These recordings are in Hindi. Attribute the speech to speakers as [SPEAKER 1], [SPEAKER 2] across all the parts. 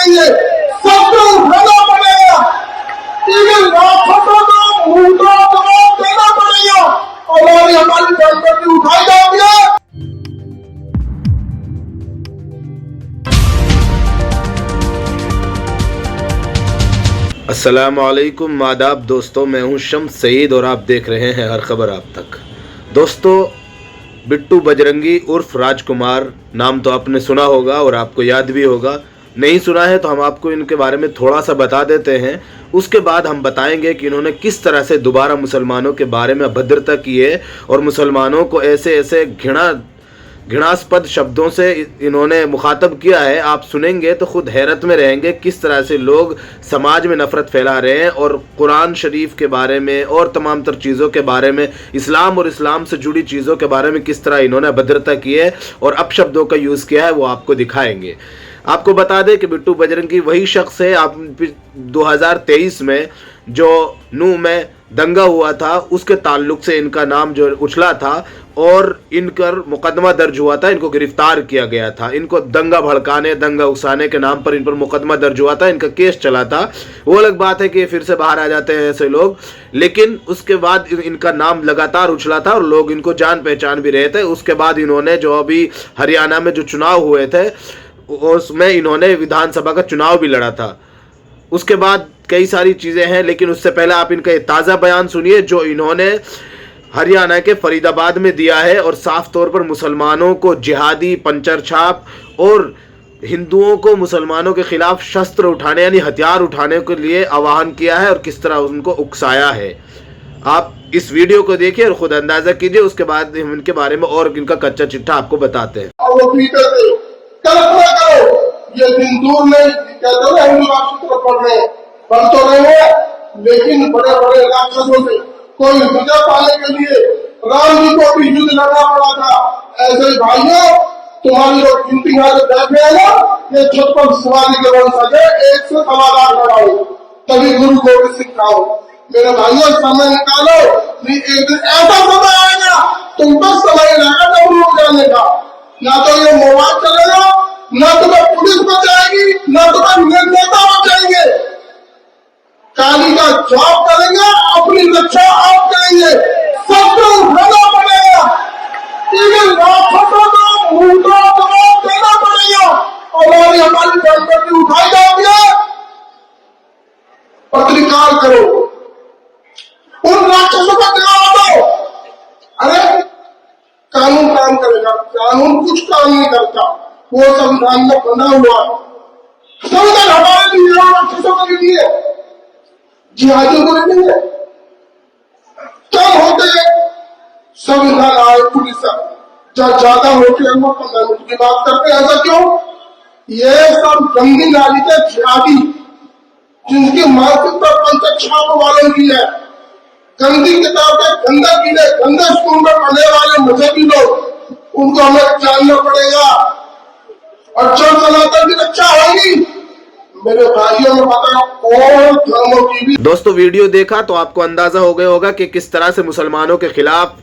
[SPEAKER 1] करेंगे, सबको उठाना पड़ेगा। इन लाखों को मुंडा जवाब देना पड़ेगा और हमारी जनता उठाई जाएगी।
[SPEAKER 2] अस्सलामुअलैकुम आदाब दोस्तों, मैं हूं शम्स सईद और आप देख रहे हैं हर खबर आप तक। दोस्तों, बिट्टू बजरंगी उर्फ राजकुमार नाम तो आपने सुना होगा और आपको याद भी होगा। नहीं सुना है तो हम आपको इनके बारे में थोड़ा सा बता देते हैं, उसके बाद हम बताएंगे कि इन्होंने किस तरह से दोबारा मुसलमानों के बारे में अभद्रता की है और मुसलमानों को ऐसे ऐसे घृणास्पद शब्दों से इन्होंने मुखातब किया है। आप सुनेंगे तो खुद हैरत में रहेंगे किस तरह से लोग समाज में नफरत फैला रहे हैं और कुरान शरीफ के बारे में और तमाम तर चीज़ों के बारे में, इस्लाम और इस्लाम से जुड़ी चीज़ों के बारे में किस तरह इन्होंने अभद्रता की है और अपशब्दों का यूज़ किया है, वो आपको दिखाएंगे। आपको बता दें कि बिट्टू बजरंगी वही शख्स है, आप 2023 में जो नूह में दंगा हुआ था उसके ताल्लुक से इनका नाम जो उछला था और इन पर मुकदमा दर्ज हुआ था, इनको गिरफ्तार किया गया था। इनको दंगा भड़काने, दंगा उकसाने के नाम पर इन पर मुकदमा दर्ज हुआ था, इनका केस चला था। वो अलग बात है कि फिर से बाहर आ जाते हैं ऐसे लोग, लेकिन उसके बाद इनका नाम लगातार उछला था और लोग इनको जान पहचान भी रहे थे। उसके बाद इन्होंने जो अभी हरियाणा में जो चुनाव हुए थे उसमें इन्होंने विधानसभा का चुनाव भी लड़ा था। उसके बाद कई सारी चीज़ें हैं, लेकिन उससे पहले आप इनका ये ताज़ा बयान सुनिए जो इन्होंने हरियाणा के फरीदाबाद में दिया है और साफ तौर पर मुसलमानों को जिहादी, पंचर छाप और हिंदुओं को मुसलमानों के खिलाफ शस्त्र उठाने यानी हथियार उठाने के लिए आह्वान किया है और किस तरह उनको उकसाया है। आप इस वीडियो को देखिए और खुद अंदाजा कीजिए, उसके बाद हम इनके बारे में और इनका कच्चा चिट्ठा आपको बताते हैं।
[SPEAKER 1] कल्पना करो, ये दिन दूर नहीं, कहते हैं हिंदू राष्ट्र पढ़ तो रहे हैं, लेकिन बड़े बड़े राक्षसों से कोई विजय पाने के लिए राम जी को भी युद्ध लड़ना पड़ा था। ऐसे भाइयों, तुम्हारी जो गिनती है बैठे हैं ना, ये 56 सवारी के वंशज है, 1 से 1.25 लड़ाओ, तभी गुरु गोविंद सिंह खाओ। मेरे भाइयों, समय निकालो, एक दिन ऐसा समय आएगा तुम बस समय रहेगा तब लोग जाने का। ना तो ये मोबाइल चलेगा, ना तुम्हें पुलिस बचाएगी, ना तुम्हें नेता बचाएंगे। काली का जॉब करेंगे, अपनी रक्षा आप करेंगे, सबको उठाना पड़ेगा। इन लाखों को मुंडा जवाब देना पड़ेगा और हमारी जनता उठाई जाएगी। पत्रिकार करो, उन राक्षसों का जवाब दो। अरे कानून काम करेगा, कानून कुछ काम नहीं करता, वो संविधान में बना हुआ है। संविधान हमारे लिए राक्षसों के लिए, जिहादियों को नहीं है। कम होते संविधान आए पुलिस जब ज्यादा होते हैं वो 15 मिनट की बात करते हैं। ऐसा क्यों? ये सब गंदी नाली के जिहादी जिनकी मानसिकता पंच छाप वालों की है, गंदी किताबें, गंदा कीड़े, गंदे स्कूल में पढ़ने वाले मजहबी लोग, उनको हमें जानना पड़ेगा और जो सनातन की रक्षा होगी। मेरे भाइयों में पता और धर्मों की भी।
[SPEAKER 2] दोस्तों, वीडियो देखा तो आपको अंदाजा हो गया होगा कि किस तरह से मुसलमानों के खिलाफ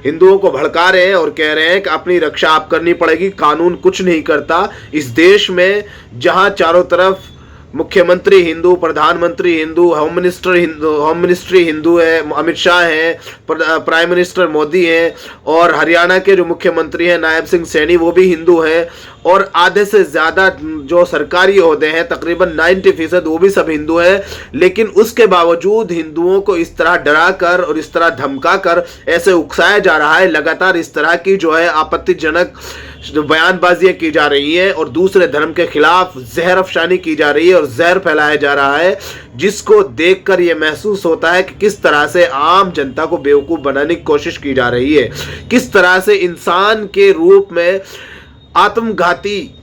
[SPEAKER 2] हिंदुओं को भड़का रहे हैं और कह रहे हैं कि अपनी रक्षा आप करनी पड़ेगी, कानून कुछ नहीं करता। इस देश में जहां चारों तरफ मुख्यमंत्री हिंदू, प्रधानमंत्री हिंदू, होम मिनिस्ट्री हिंदू है, अमित शाह हैं, प्राइम मिनिस्टर मोदी हैं और हरियाणा के जो मुख्यमंत्री हैं नायब सिंह सैनी वो भी हिंदू हैं और आधे से ज़्यादा जो सरकारी ओहदे हैं तकरीबन 90% वो भी सब हिंदू हैं। लेकिन उसके बावजूद हिंदुओं को इस तरह डरा कर और इस तरह धमका कर ऐसे उकसाया जा रहा है। लगातार इस तरह की जो है आपत्तिजनक बयानबाजियां की जा रही हैं और दूसरे धर्म के खिलाफ जहर अफशानी की जा रही है और जहर फैलाया जा रहा है, जिसको देखकर यह महसूस होता है कि किस तरह से आम जनता को बेवकूफ़ बनाने की कोशिश की जा रही है, किस तरह से इंसान के रूप में आत्मघाती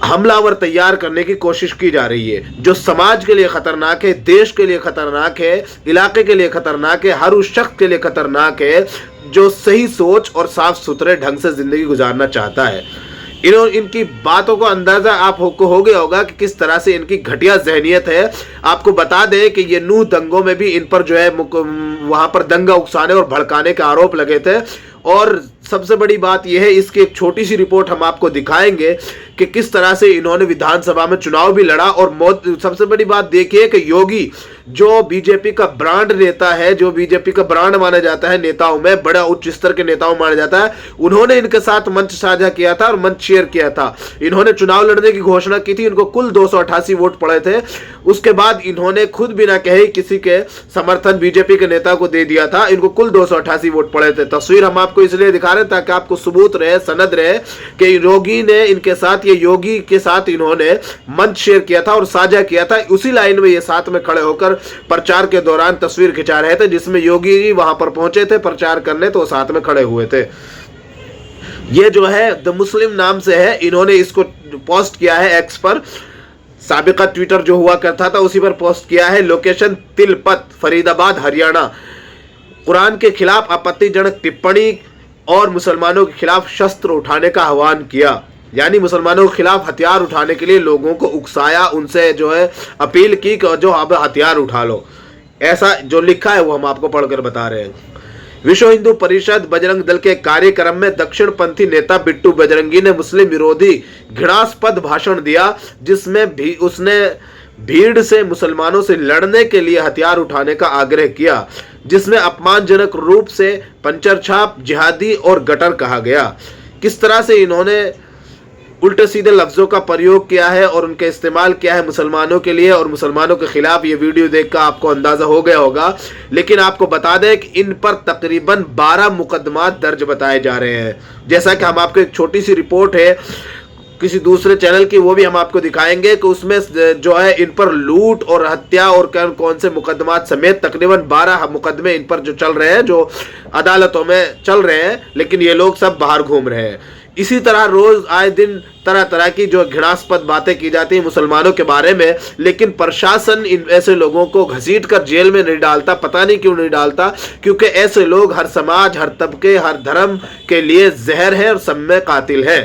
[SPEAKER 2] हमलावर तैयार करने की कोशिश की जा रही है, जो समाज के लिए खतरनाक है, देश के लिए खतरनाक है, इलाके के लिए खतरनाक है, हर उस शख्स के लिए खतरनाक है जो सही सोच और साफ सुथरे ढंग से जिंदगी गुजारना चाहता है। इनकी बातों को अंदाजा आपको हो गया होगा कि किस तरह से इनकी घटिया जहनियत है। आपको बता दें कि ये नूह दंगों में भी इन पर जो है वहां पर दंगा उकसाने और भड़काने के आरोप लगे थे और सबसे बड़ी बात यह है, इसकी एक छोटी सी रिपोर्ट हम आपको दिखाएंगे कि किस तरह से इन्होंने विधानसभा में चुनाव भी लड़ा। और सबसे बड़ी बात देखिए कि योगी जो बीजेपी का ब्रांड नेता है, जो बीजेपी का ब्रांड माना जाता है नेताओं में, बड़ा उच्च स्तर के नेताओं माना जाता है, उन्होंने इनके साथ मंच साझा किया था और मंच शेयर किया था। इन्होंने चुनाव लड़ने की घोषणा की थी, इनको कुल 288 वोट पड़े थे। उसके बाद इन्होंने खुद बिना कहे किसी के समर्थन बीजेपी के नेता को दे दिया था, इनको कुल 288 वोट पड़े थे। तस्वीर हम आपको इसलिए दिखा रहे हैं ताकि आपको सबूत रहे, सनद रहे कि योगी ने इनके साथ, ये योगी के साथ इन्होंने मंच शेयर किया था और साझा किया था। उसी लाइन में ये साथ में खड़े होकर प्रचार के दौरान तस्वीर खिंचा रहे थे, जिसमें योगी वहां पर पहुंचे थे प्रचार करने, तो साथ में खड़े हुए थे। ये जो है द मुस्लिम नाम से है, इन्होंने इसको पोस्ट किया है एक्स पर, साबिका ट्विटर जो हुआ करता था उसी पर पोस्ट किया है। लोकेशन तिलपत, फरीदाबाद, हरियाणा। कुरान के खिलाफ आपत्तिजनक टिप्पणी और मुसलमानों के खिलाफ शस्त्र उठाने का आह्वान किया, यानी मुसलमानों के खिलाफ हथियार उठाने के लिए लोगों को उकसाया, उनसे जो है अपील की कि जो अब हथियार उठा लो। ऐसा जो लिखा है वो हम आपको पढ़कर बता रहे हैं। विश्व हिंदू परिषद बजरंग दल के कार्यक्रम में दक्षिणपंथी नेता बिट्टू बजरंगी ने मुस्लिम विरोधी घृणास्पद भाषण दिया, जिसमें भी उसने भीड़ से मुसलमानों से लड़ने के लिए हथियार उठाने का आग्रह किया, जिसमें अपमानजनक रूप से पंचर छाप, जिहादी और गटर कहा गया। किस तरह से इन्होंने उल्टे सीधे लफ्जों का प्रयोग किया है और उनका इस्तेमाल किया है मुसलमानों के लिए और मुसलमानों के खिलाफ, ये वीडियो देखकर आपको अंदाजा हो गया होगा। लेकिन आपको बता दें कि इन पर तकरीबन 12 मुकदमा दर्ज बताए जा रहे हैं। जैसा कि हम आपको एक छोटी सी रिपोर्ट है किसी दूसरे चैनल की, वो भी हम आपको दिखाएंगे कि उसमें जो है इन पर लूट और हत्या और कौन से मुकदमात समेत तकरीबन 12 मुकदमे इन पर जो चल रहे हैं, जो अदालतों में चल रहे हैं, लेकिन ये लोग सब बाहर घूम रहे हैं। इसी तरह रोज आए दिन तरह तरह की जो घृणास्पद बातें की जाती हैं मुसलमानों के बारे में, लेकिन प्रशासन इन ऐसे लोगों को घसीट कर जेल में नहीं डालता। पता नहीं क्यों नहीं डालता, क्योंकि ऐसे लोग हर समाज, हर तबके, हर धर्म के लिए जहर है और सब में कातिल है।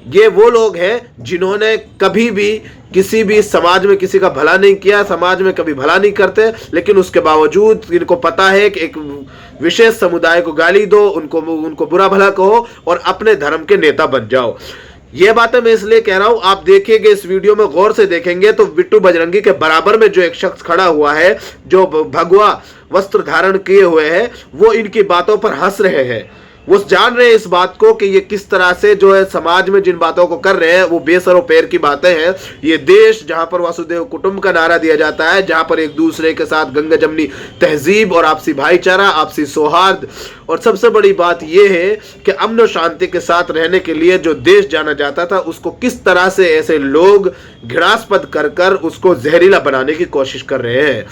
[SPEAKER 2] ये वो लोग हैं जिन्होंने कभी भी किसी भी समाज में किसी का भला नहीं किया, समाज में कभी भला नहीं करते, लेकिन उसके बावजूद इनको पता है कि एक विशेष समुदाय को गाली दो, उनको बुरा भला कहो और अपने धर्म के नेता बन जाओ। ये बातें मैं इसलिए कह रहा हूं, आप देखिएगा इस वीडियो में गौर से देखेंगे तो बिट्टू बजरंगी के बराबर में जो एक शख्स खड़ा हुआ है, जो भगवा वस्त्र धारण किए हुए है, वो इनकी बातों पर हंस रहे हैं। वो जान रहे हैं इस बात को कि ये किस तरह से जो है समाज में जिन बातों को कर रहे हैं वो बेसरो पैर की बातें हैं। ये देश जहां पर वासुदेव कुटुंब का नारा दिया जाता है, जहां पर एक दूसरे के साथ गंगा जमनी तहजीब और आपसी भाईचारा, आपसी सौहार्द, और सबसे बड़ी बात यह है कि अमन और शांति के साथ रहने के लिए जो देश जाना जाता था, उसको किस तरह से ऐसे लोग घृणास्पद कर उसको जहरीला बनाने की कोशिश कर रहे हैं।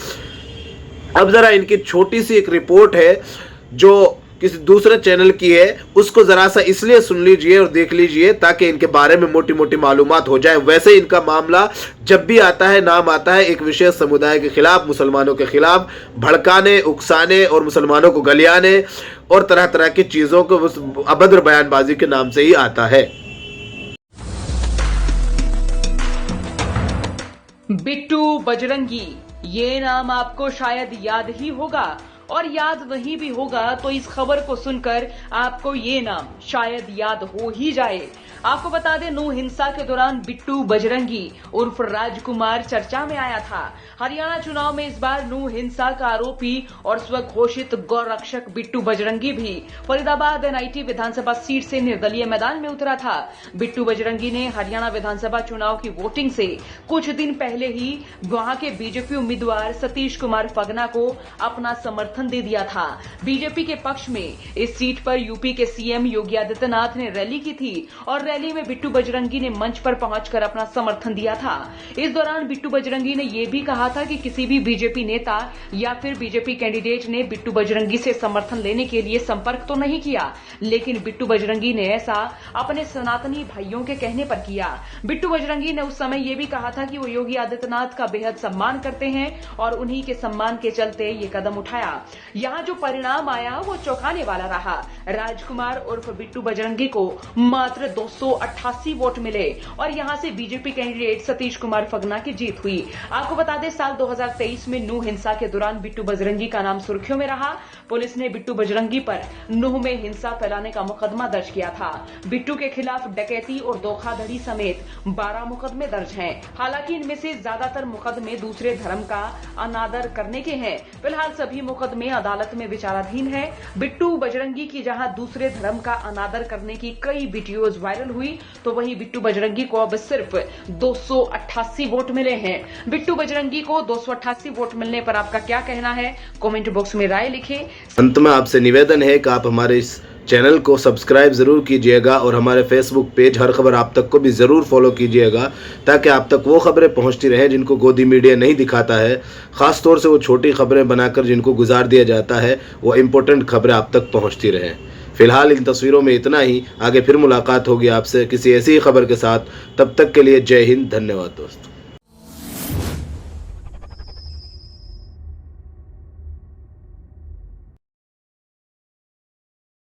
[SPEAKER 2] अब जरा इनकी छोटी सी एक रिपोर्ट है जो किसी दूसरे चैनल की है, उसको जरा सा इसलिए सुन लीजिए और देख लीजिए ताकि इनके बारे में मोटी मोटी मालूमात हो जाए। वैसे इनका मामला जब भी आता है, नाम आता है एक विशेष समुदाय के खिलाफ, मुसलमानों के खिलाफ भड़काने, उकसाने और मुसलमानों को गलियाने और तरह तरह की चीजों को अभद्र बयानबाजी के नाम से ही आता है।
[SPEAKER 3] बिट्टू बजरंगी, ये नाम आपको शायद याद ही होगा, और याद नहीं भी होगा तो इस खबर को सुनकर आपको ये नाम शायद याद हो ही जाए। आपको बता दें, नू हिंसा के दौरान बिट्टू बजरंगी उर्फ राजकुमार चर्चा में आया था। हरियाणा चुनाव में इस बार नू हिंसा का आरोपी और स्वघोषित गौरक्षक बिट्टू बजरंगी भी फरीदाबाद एनआईटी विधानसभा सीट से निर्दलीय मैदान में उतरा था। बिट्टू बजरंगी ने हरियाणा विधानसभा चुनाव की वोटिंग से कुछ दिन पहले ही वहां के बीजेपी उम्मीदवार सतीश कुमार फगना को अपना समर्थन दे दिया था। बीजेपी के पक्ष में इस सीट पर यूपी के सीएम योगी आदित्यनाथ ने रैली की थी और रैली में बिट्टू बजरंगी ने मंच पर पहुंचकर अपना समर्थन दिया था। इस दौरान बिट्टू बजरंगी ने यह भी कहा था कि किसी भी बीजेपी नेता या फिर बीजेपी कैंडिडेट ने बिट्टू बजरंगी से समर्थन लेने के लिए संपर्क तो नहीं किया, लेकिन बिट्टू बजरंगी ने ऐसा अपने सनातनी भाइयों के कहने पर किया। बिट्टू बजरंगी ने उस समय यह भी कहा था कि वो योगी आदित्यनाथ का बेहद सम्मान करते हैं और उन्हीं के सम्मान के चलते ये कदम उठाया। यहाँ जो परिणाम आया वो चौंकाने वाला रहा। राजकुमार उर्फ बिट्टू बजरंगी को मात्र 288 वोट मिले और यहां से बीजेपी कैंडिडेट सतीश कुमार फगना की जीत हुई। आपको बता दें, साल 2023 में नूह हिंसा के दौरान बिट्टू बजरंगी का नाम सुर्खियों में रहा। पुलिस ने बिट्टू बजरंगी पर नूह में हिंसा फैलाने का मुकदमा दर्ज किया था। बिट्टू के खिलाफ डकैती और धोखाधड़ी समेत 12 मुकदमे दर्ज हैं। हालांकि इनमें से ज्यादातर मुकदमे दूसरे धर्म का अनादर करने के हैं। फिलहाल सभी मुकदमे अदालत में विचाराधीन है। बिट्टू बजरंगी की जहां दूसरे धर्म का अनादर करने की कई वीडियोज वायरल हुई, तो वहीं बिट्टू बजरंगी को अब सिर्फ 288 वोट मिले हैं। बिट्टू बजरंगी को 288 वोट मिलने पर आपका क्या कहना है, कमेंट बॉक्स में राय लिखें।
[SPEAKER 2] अंत में आपसे निवेदन है कि आप हमारे इस चैनल को सब्सक्राइब ज़रूर कीजिएगा और हमारे फेसबुक पेज हर खबर आप तक को भी ज़रूर फॉलो कीजिएगा, ताकि आप तक वो खबरें पहुंचती रहें जिनको गोदी मीडिया नहीं दिखाता है। ख़ास तौर से वो छोटी खबरें बनाकर जिनको गुजार दिया जाता है, वो इम्पोर्टेंट खबरें आप तक पहुंचती रहें। फिलहाल इन तस्वीरों में इतना ही। आगे फिर मुलाकात होगी आपसे किसी ऐसी ही खबर के साथ। तब तक के लिए जय हिंद, धन्यवाद दोस्तों।